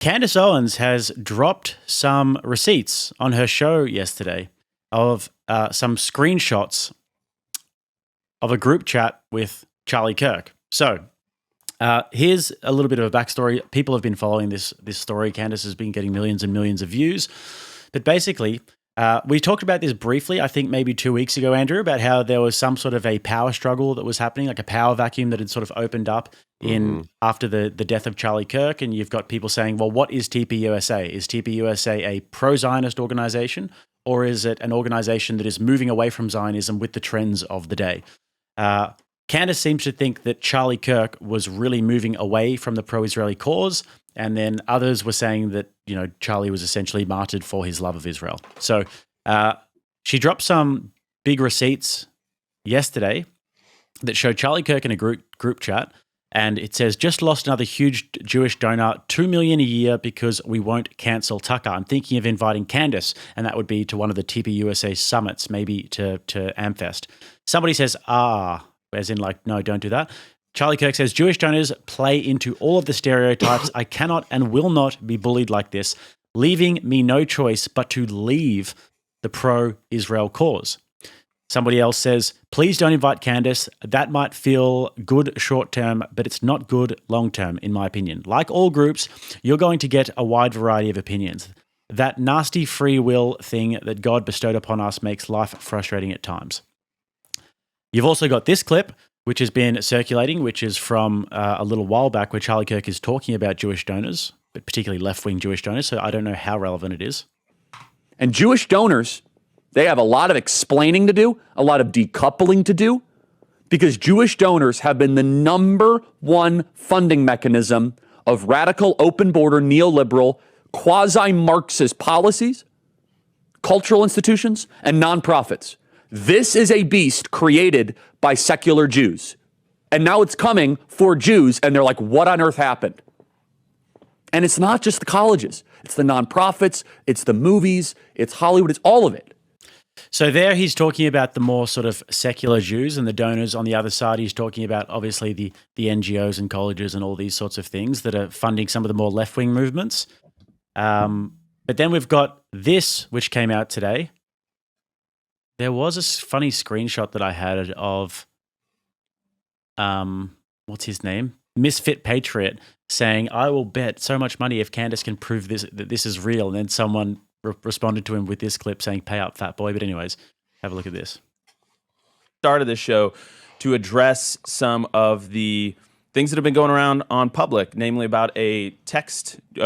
Candace Owens has dropped some receipts on her show yesterday of some screenshots of a group chat with Charlie Kirk. So here's a little bit of a backstory. People have been following this story. Candace has been getting millions and millions of views. But basically, we talked about this briefly, I think maybe 2 weeks ago, Andrew, about how there was some sort of a power struggle that was happening, like a power vacuum that had sort of opened up after the death of Charlie Kirk. And you've got people saying, well, what is TPUSA? Is TPUSA a pro-Zionist organization, or is it an organization that is moving away from Zionism with the trends of the day? Candace seems to think that Charlie Kirk was really moving away from the pro-Israeli cause, and then others were saying that, you know, Charlie was essentially martyred for his love of Israel. So she dropped some big receipts yesterday that show Charlie Kirk in a group chat, and it says, just lost another huge Jewish donor, $2 million a year because we won't cancel Tucker. I'm thinking of inviting Candace, and that would be to one of the TPUSA summits, maybe to Amfest. Somebody says, as in like, no, don't do that. Charlie Kirk says, Jewish donors play into all of the stereotypes. I cannot and will not be bullied like this, leaving me no choice but to leave the pro-Israel cause. Somebody else says, please don't invite Candace. That might feel good short-term, but it's not good long-term, in my opinion. Like all groups, you're going to get a wide variety of opinions. That nasty free will thing that God bestowed upon us makes life frustrating at times. You've also got this clip, which has been circulating, which is from a little while back, where Charlie Kirk is talking about Jewish donors, but particularly left-wing Jewish donors, so I don't know how relevant it is. And Jewish donors, they have a lot of explaining to do, a lot of decoupling to do, because Jewish donors have been the number one funding mechanism of radical, open-border, neoliberal, quasi-Marxist policies, cultural institutions, and nonprofits. This is a beast created by secular Jews. And now it's coming for Jews, and they're like, what on earth happened? And it's not just the colleges. It's the nonprofits, it's the movies, it's Hollywood, it's all of it. So there he's talking about the more sort of secular Jews, and the donors on the other side, he's talking about obviously the NGOs and colleges and all these sorts of things that are funding some of the more left-wing movements. But then we've got this, which came out today. There was a funny screenshot that I had of, what's his name? Misfit Patriot saying, I will bet so much money if Candace can prove that this is real. And then someone responded to him with this clip saying, pay up, fat boy. But anyways, have a look at this. Started this show to address some of the things that have been going around on public, namely about a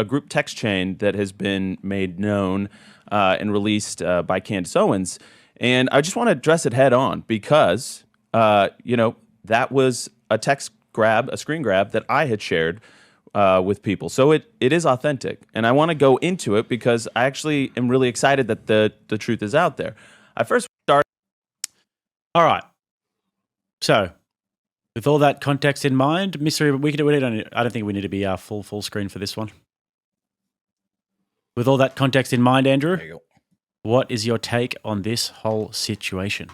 group text chain that has been made known and released by Candace Owens. And I just want to address it head on because, that was a screen grab that I had shared with people. So it is authentic. And I want to go into it because I actually am really excited that the truth is out there. I first started. All right. So with all that context in mind, I don't think we need to be full screen for this one. With all that context in mind, Andrew, There you go. What is your take on this whole situation?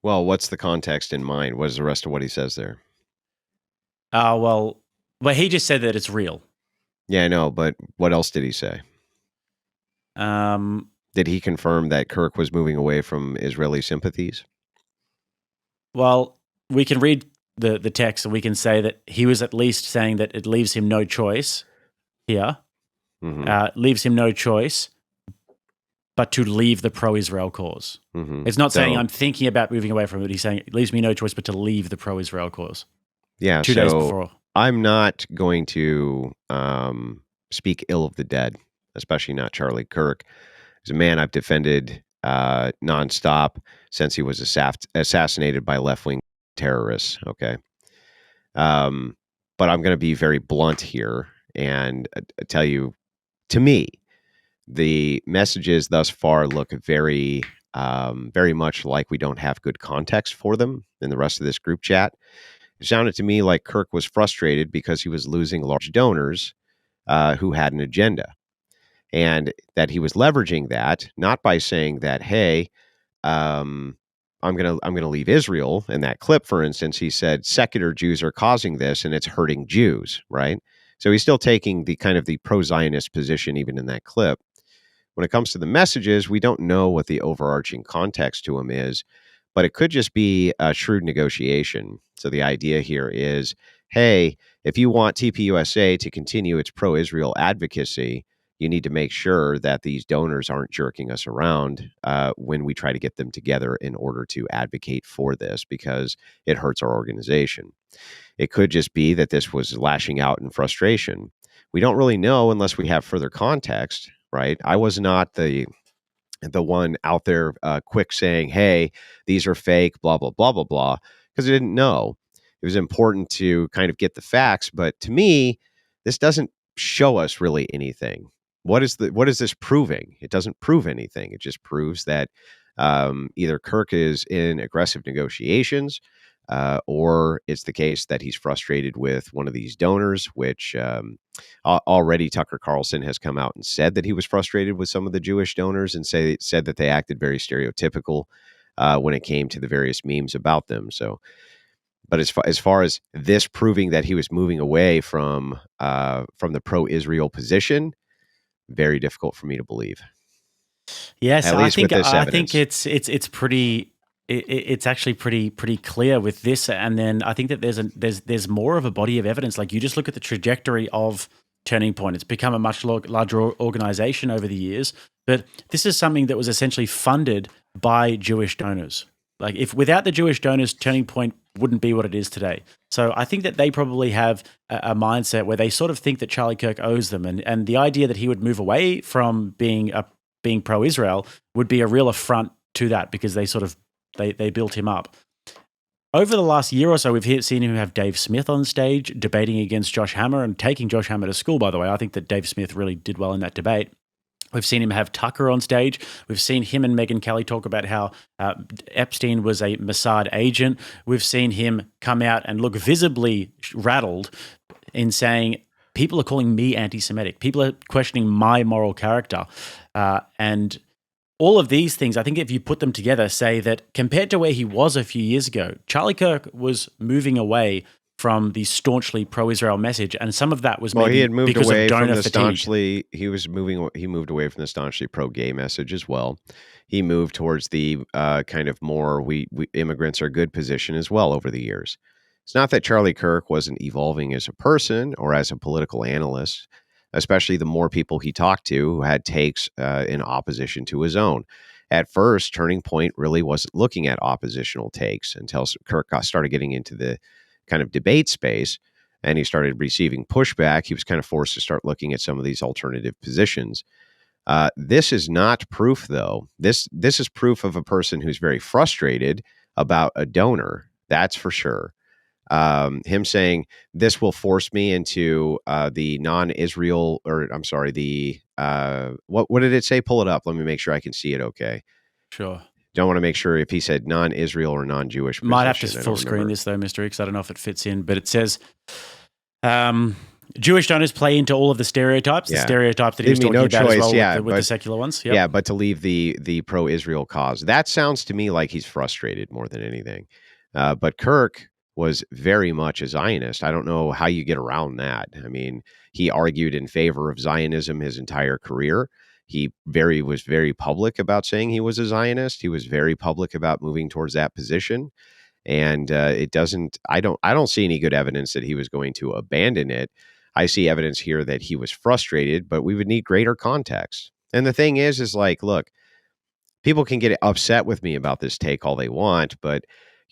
Well, what's the context in mind? What is the rest of what he says there? Well, he just said that it's real. Yeah, I know, but what else did he say? Did he confirm that Kirk was moving away from Israeli sympathies? Well, we can read the text and we can say that he was at least saying that it leaves him no choice here. Mm-hmm. Leaves him no choice but to leave the pro-Israel cause. Mm-hmm. It's not saying I'm thinking about moving away from it. He's saying it leaves me no choice but to leave the pro-Israel cause. Yeah, 2 days before. I'm not going to speak ill of the dead, especially not Charlie Kirk. He's a man I've defended nonstop since he was assassinated by left-wing terrorists, okay? But I'm going to be very blunt here and tell you, to me, the messages thus far look very much like we don't have good context for them in the rest of this group chat. It sounded to me like Kirk was frustrated because he was losing large donors who had an agenda, and that he was leveraging that not by saying that, hey, I'm gonna leave Israel. In that clip, for instance, he said secular Jews are causing this and it's hurting Jews, right? So he's still taking the kind of the pro-Zionist position even in that clip. When it comes to the messages, we don't know what the overarching context to him is, but it could just be a shrewd negotiation. So the idea here is, hey, if you want TPUSA to continue its pro-Israel advocacy, you need to make sure that these donors aren't jerking us around when we try to get them together in order to advocate for this, because it hurts our organization. It could just be that this was lashing out in frustration. We don't really know unless we have further context, right? I was not the one out there quick saying, hey, these are fake, blah, blah, blah, blah, blah, because I didn't know. It was important to kind of get the facts. But to me, this doesn't show us really anything. What is this proving? It doesn't prove anything. It just proves that either Kirk is in aggressive negotiations, or it's the case that he's frustrated with one of these donors, which already Tucker Carlson has come out and said that he was frustrated with some of the Jewish donors and said that they acted very stereotypical when it came to the various memes about them. So, but as far as this proving that he was moving away from the pro-Israel position, very difficult for me to believe. Yes, At least with this evidence. it's pretty. It's actually pretty clear with this, and then I think that there's more of a body of evidence. Like, you just look at the trajectory of Turning Point; it's become a much larger organization over the years. But this is something that was essentially funded by Jewish donors. Like, if without the Jewish donors, Turning Point wouldn't be what it is today. So I think that they probably have a mindset where they sort of think that Charlie Kirk owes them, and the idea that he would move away from being pro-Israel would be a real affront to that, because they sort of they built him up. Over the last year or so, we've seen him have Dave Smith on stage debating against Josh Hammer and taking Josh Hammer to school, by the way. I think that Dave Smith really did well in that debate. We've seen him have Tucker on stage. We've seen him and Megyn Kelly talk about how Epstein was a Mossad agent. We've seen him come out and look visibly rattled in saying, people are calling me anti-Semitic. People are questioning my moral character. And all of these things, I think if you put them together, say that compared to where he was a few years ago, Charlie Kirk was moving away from the staunchly pro-Israel message, and some of that was maybe he had moved because away of donor from the fatigue. he moved away from the staunchly pro-gay message as well. He moved towards the kind of more we immigrants are good position as well over the years. It's not that Charlie Kirk wasn't evolving as a person or as a political analyst, especially the more people he talked to who had takes in opposition to his own. At first, Turning Point really wasn't looking at oppositional takes until Kirk started getting into the kind of debate space and he started receiving pushback. He was kind of forced to start looking at some of these alternative positions. This is not proof, though. This is proof of a person who's very frustrated about a donor. That's for sure. Him saying this will force me into the non-Israel, or I'm sorry, the what did it say? Pull it up. Let me make sure I can see it. Okay. Sure. Don't want to make sure if he said non-Israel or non-Jewish position. Might have to full screen this though, Mr. X. I don't know if it fits in, but it says Jewish donors play into all of the stereotypes, the stereotypes that he was talking about as well with the secular ones. Yep. Yeah, but to leave the pro-Israel cause. That sounds to me like he's frustrated more than anything. But Kirk was very much a Zionist. I don't know how you get around that. I mean, he argued in favor of Zionism his entire career. He was very public about saying he was a Zionist. He was very public about moving towards that position. And I don't see any good evidence that he was going to abandon it. I see evidence here that he was frustrated, but we would need greater context. And the thing is like, look, people can get upset with me about this take all they want, but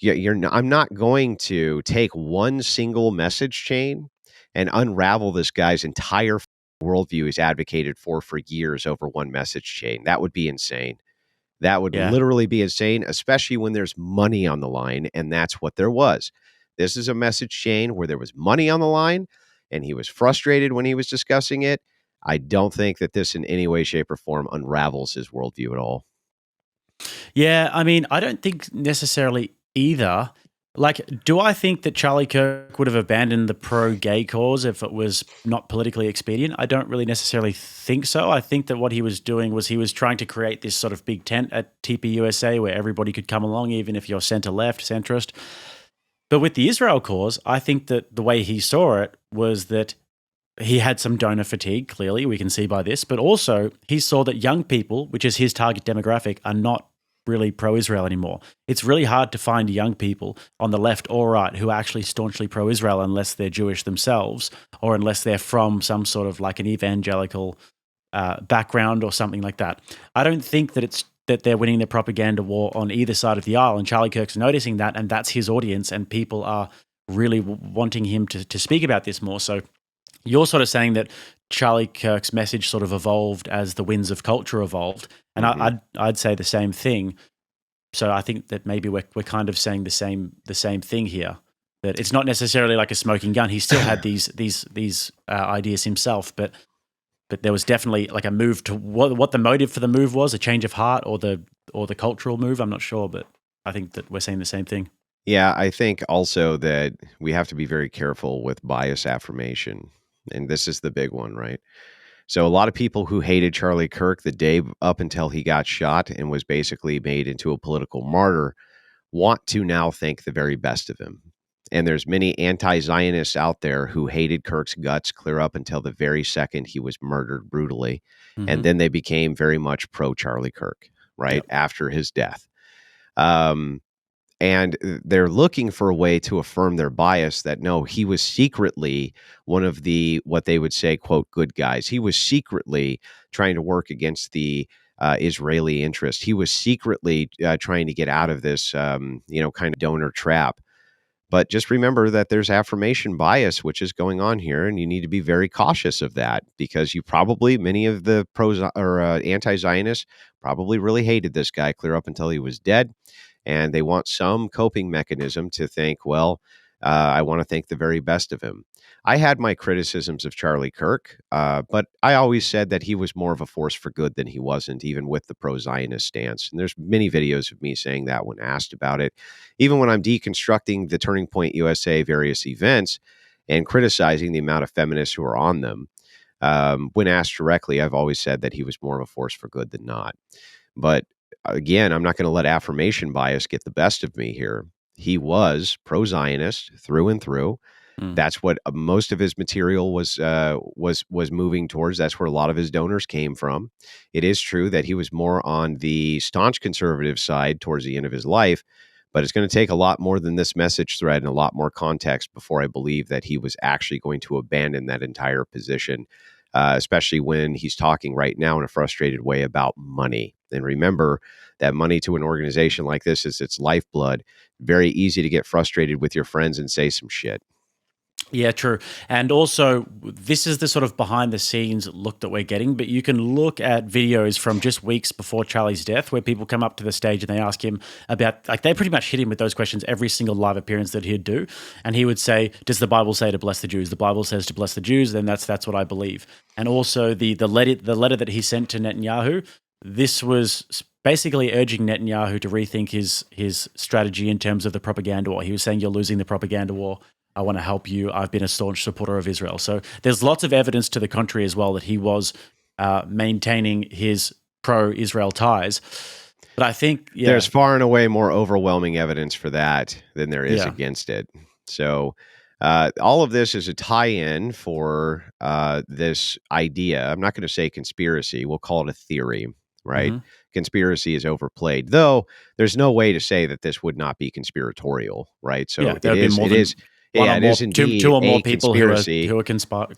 I'm not going to take one single message chain and unravel this guy's entire worldview he's advocated for years over one message chain. That would be insane. That would literally be insane, especially when there's money on the line, and that's what there was. This is a message chain where there was money on the line, and he was frustrated when he was discussing it. I don't think that this in any way, shape, or form unravels his worldview at all. Yeah, I mean, I don't think necessarily either. Like, do I think that Charlie Kirk would have abandoned the pro-gay cause if it was not politically expedient? I don't really necessarily think so. I think that what he was doing was he was trying to create this sort of big tent at TPUSA where everybody could come along, even if you're center-left, centrist. But with the Israel cause, I think that the way he saw it was that he had some donor fatigue, clearly, we can see by this, but also he saw that young people, which is his target demographic, are not really pro-Israel anymore. It's really hard to find young people on the left or right who are actually staunchly pro-Israel unless they're Jewish themselves or unless they're from some sort of like an evangelical background or something like that. I don't think that they're winning the propaganda war on either side of the aisle, and Charlie Kirk's noticing that, and that's his audience, and people are really wanting him to speak about this more. So you're sort of saying that Charlie Kirk's message sort of evolved as the winds of culture evolved, and I'd say the same thing. So I think that maybe we're kind of saying the same thing here. That it's not necessarily like a smoking gun. He still had these ideas himself, but there was definitely like a move to what the motive for the move was, a change of heart or the cultural move. I'm not sure, but I think that we're saying the same thing. Yeah, I think also that we have to be very careful with bias affirmation. And this is the big one, right? So a lot of people who hated Charlie Kirk the day up until he got shot and was basically made into a political martyr want to now think the very best of him. And there's many anti-Zionists out there who hated Kirk's guts clear up until the very second he was murdered brutally. And then they became very much pro Charlie Kirk, right? After his death. And they're looking for a way to affirm their bias that no, he was secretly one of the, what they would say, quote, good guys. He was secretly trying to work against the Israeli interest. He was secretly trying to get out of this, kind of donor trap. But just remember that there's affirmation bias, which is going on here, and you need to be very cautious of that because many of the anti-Zionists probably really hated this guy clear up until he was dead. And they want some coping mechanism to think, well, I want to think the very best of him. I had my criticisms of Charlie Kirk, but I always said that he was more of a force for good than he wasn't, even with the pro-Zionist stance. And there's many videos of me saying that when asked about it. Even when I'm deconstructing the Turning Point USA various events and criticizing the amount of feminists who are on them, when asked directly, I've always said that he was more of a force for good than not. But again, I'm not going to let affirmation bias get the best of me here. He was pro-Zionist through and through. That's what most of his material was moving towards. That's where a lot of his donors came from. It is true that he was more on the staunch conservative side towards the end of his life, but it's going to take a lot more than this message thread and a lot more context before I believe that he was actually going to abandon that entire position, especially when he's talking right now in a frustrated way about money. And remember that money to an organization like this is its lifeblood. Very easy to get frustrated with your friends and say some shit. Yeah, true. And also, this is the sort of behind the scenes look that we're getting, but you can look at videos from just weeks before Charlie's death where people come up to the stage and they ask him about, like, they pretty much hit him with those questions every single live appearance that he'd do. And he would say, does the Bible say to bless the Jews? The Bible says to bless the Jews, then that's what I believe. And also the letter that he sent to Netanyahu, this was basically urging Netanyahu to rethink his strategy in terms of the propaganda war. He was saying, you're losing the propaganda war. I want to help you. I've been a staunch supporter of Israel. So there's lots of evidence to the contrary as well that he was maintaining his pro-Israel ties. But I think there's far and away more overwhelming evidence for that than there is against it. So all of this is a tie-in for this idea. I'm not going to say conspiracy. We'll call it a theory, right? Conspiracy is overplayed, though there's no way to say that this would not be conspiratorial, right? So it is. Yeah, it is indeed two or more people who are conspiring.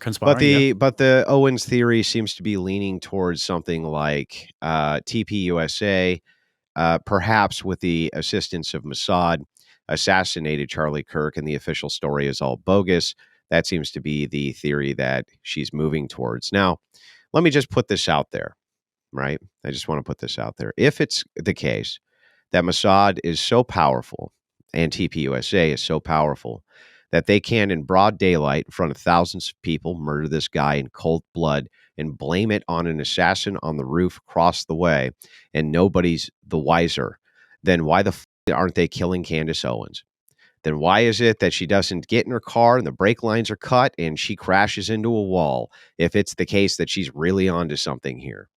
But the Owens theory seems to be leaning towards something like TPUSA, perhaps with the assistance of Mossad, assassinated Charlie Kirk, and the official story is all bogus. That seems to be the theory that she's moving towards. Now, let me just put this out there, right? I just want to put this out there. If it's the case that Mossad is so powerful and TPUSA is so powerful that they can, in broad daylight, in front of thousands of people, murder this guy in cold blood and blame it on an assassin on the roof across the way, and nobody's the wiser, then why the aren't they killing Candace Owens? Then why is it that she doesn't get in her car and the brake lines are cut and she crashes into a wall if it's the case that she's really onto something here,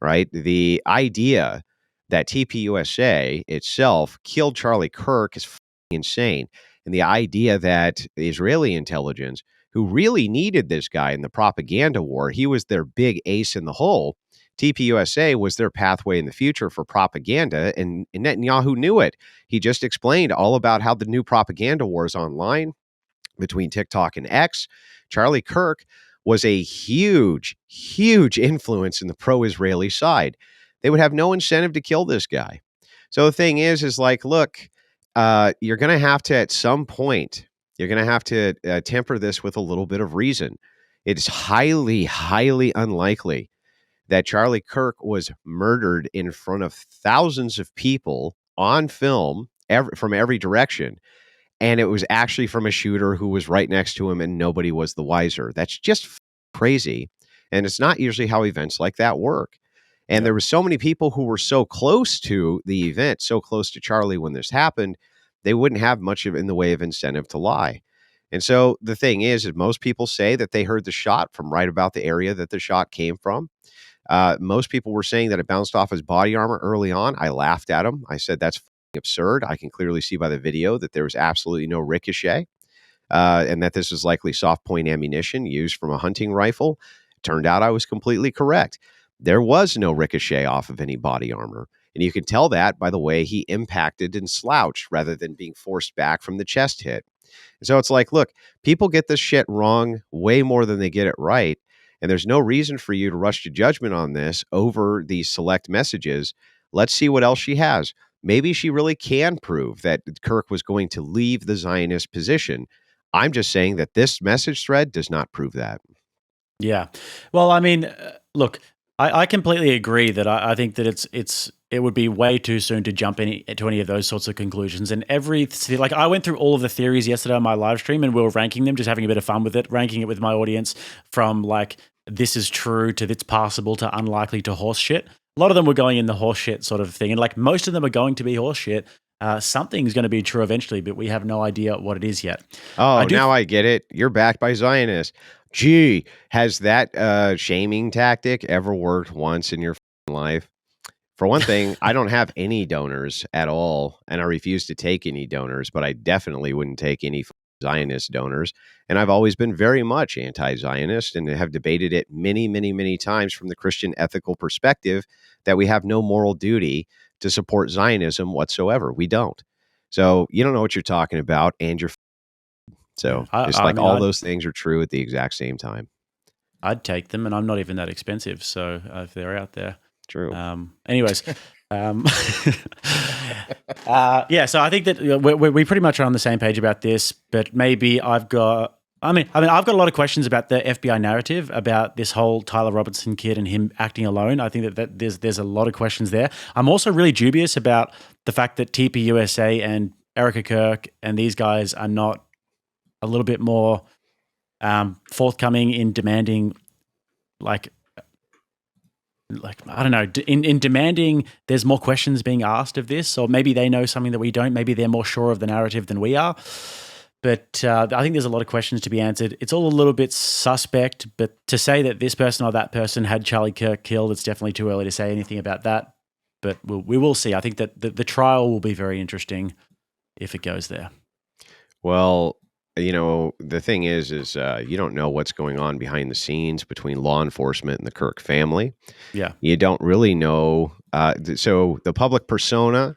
right? The idea that TPUSA itself killed Charlie Kirk is insane. And the idea that Israeli intelligence who really needed this guy in the propaganda war. He was their big ace in the hole. TPUSA was their pathway in the future for propaganda, and Netanyahu knew it. He just explained all about how the new propaganda wars online between TikTok and X. Charlie Kirk was a huge, huge influence in the pro-Israeli side. They would have no incentive to kill this guy. So the thing is like, look, you're going to have to, at some point, you're going to have to temper this with a little bit of reason. It's highly, highly unlikely that Charlie Kirk was murdered in front of thousands of people on film from every direction. And it was actually from a shooter who was right next to him and nobody was the wiser. That's just crazy. And it's not usually how events like that work. And there were so many people who were so close to the event, so close to Charlie when this happened, they wouldn't have much of in the way of incentive to lie. And so the thing is most people say that they heard the shot from right about the area that the shot came from. Most people were saying that it bounced off his body armor early on. I laughed at him. I said, that's absurd. I can clearly see by the video that there was absolutely no ricochet, and that this is likely soft point ammunition used from a hunting rifle. Turned out I was completely correct. There was no ricochet off of any body armor. And you can tell that by the way he impacted and slouched rather than being forced back from the chest hit. And so it's like, look, people get this shit wrong way more than they get it right. And there's no reason for you to rush to judgment on this over these select messages. Let's see what else she has. Maybe she really can prove that Kirk was going to leave the Zionist position. I'm just saying that this message thread does not prove that. Yeah. Well, I mean, look, I completely agree that I think that it would be way too soon to jump to any of those sorts of conclusions. And like I went through all of the theories yesterday on my live stream and we were ranking them, just having a bit of fun with it, ranking it with my audience from like, this is true to it's possible to unlikely to horse shit. A lot of them were going in the horse shit sort of thing. And like most of them are going to be horse shit. Something's going to be true eventually, but we have no idea what it is yet. Oh, now I get it. You're backed by Zionists. Gee, has that shaming tactic ever worked once in your life? For one thing, I don't have any donors at all, and I refuse to take any donors, but I definitely wouldn't take any Zionist donors. And I've always been very much anti-Zionist and have debated it many, many, many times from the Christian ethical perspective that we have no moral duty to support Zionism whatsoever. We don't. So you don't know what you're talking about, and you're so all those things are true at the exact same time. I'd take them, and I'm not even that expensive. So if they're out there, true. Anyways, yeah. So I think that we pretty much are on the same page about this. But maybe I've got a lot of questions about the FBI narrative about this whole Tyler Robertson kid and him acting alone. I think that there's a lot of questions there. I'm also really dubious about the fact that TPUSA and Erica Kirk and these guys are not a little bit more forthcoming in demanding, like I don't know, in demanding there's more questions being asked of this, or maybe they know something that we don't. Maybe they're more sure of the narrative than we are. But I think there's a lot of questions to be answered. It's all a little bit suspect, but to say that this person or that person had Charlie Kirk killed, it's definitely too early to say anything about that. But we will see. I think that the trial will be very interesting if it goes there. Well, you know, the thing is you don't know what's going on behind the scenes between law enforcement and the Kirk family. Yeah. You don't really know. So the public persona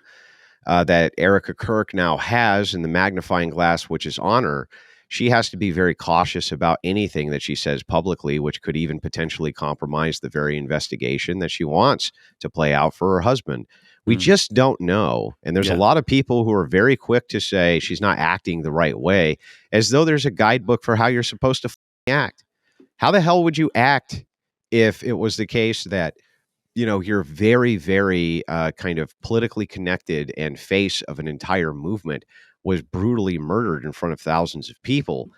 that Erica Kirk now has in the magnifying glass, which is on her, she has to be very cautious about anything that she says publicly, which could even potentially compromise the very investigation that she wants to play out for her husband. We just don't know. And there's a lot of people who are very quick to say she's not acting the right way, as though there's a guidebook for how you're supposed to act. How the hell would you act if it was the case that, you know, you're very, very kind of politically connected and face of an entire movement was brutally murdered in front of thousands of people?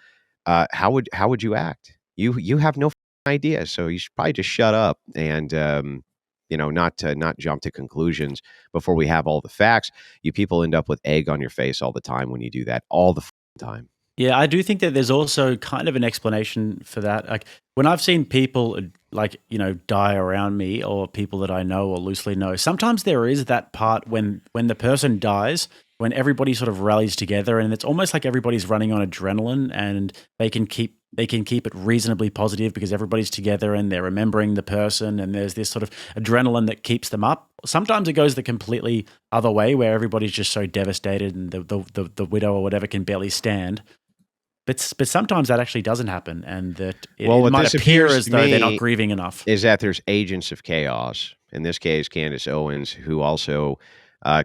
How would you act? You have no idea. So you should probably just shut up and not jump to conclusions before we have all the facts. You people end up with egg on your face all the time when you do that, all the time. Yeah, I do think that there's also kind of an explanation for that. Like when I've seen people die around me, or people that I know or loosely know, sometimes there is that part when the person dies, when everybody sort of rallies together, and it's almost like everybody's running on adrenaline and they can keep they can keep it reasonably positive because everybody's together and they're remembering the person, and there's this sort of adrenaline that keeps them up. Sometimes it goes the completely other way where everybody's just so devastated and the widow or whatever can barely stand. But sometimes that actually doesn't happen, and that it might appear as though they're not grieving enough. Is that there's agents of chaos. In this case, Candace Owens, who also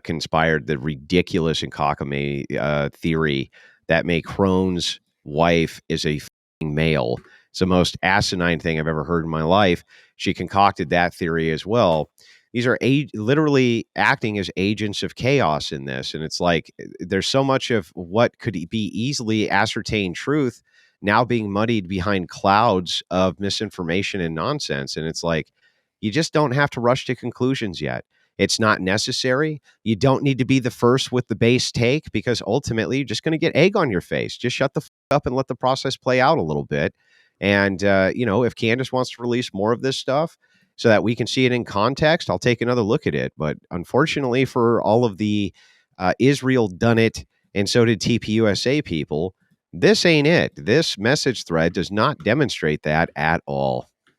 conspired the ridiculous and cockamamie theory that Macron's wife is a male. It's the most asinine thing I've ever heard in my life. She concocted that theory as well. These are literally acting as agents of chaos in this. And it's like there's so much of what could be easily ascertained truth now being muddied behind clouds of misinformation and nonsense. And it's like, you just don't have to rush to conclusions yet. It's not necessary. You don't need to be the first with the base take, because ultimately you're just going to get egg on your face. Just shut the up and let the process play out a little bit. And, if Candace wants to release more of this stuff so that we can see it in context, I'll take another look at it. But unfortunately for all of the Israel done it and so did TPUSA people, this ain't it. This message thread does not demonstrate that at all.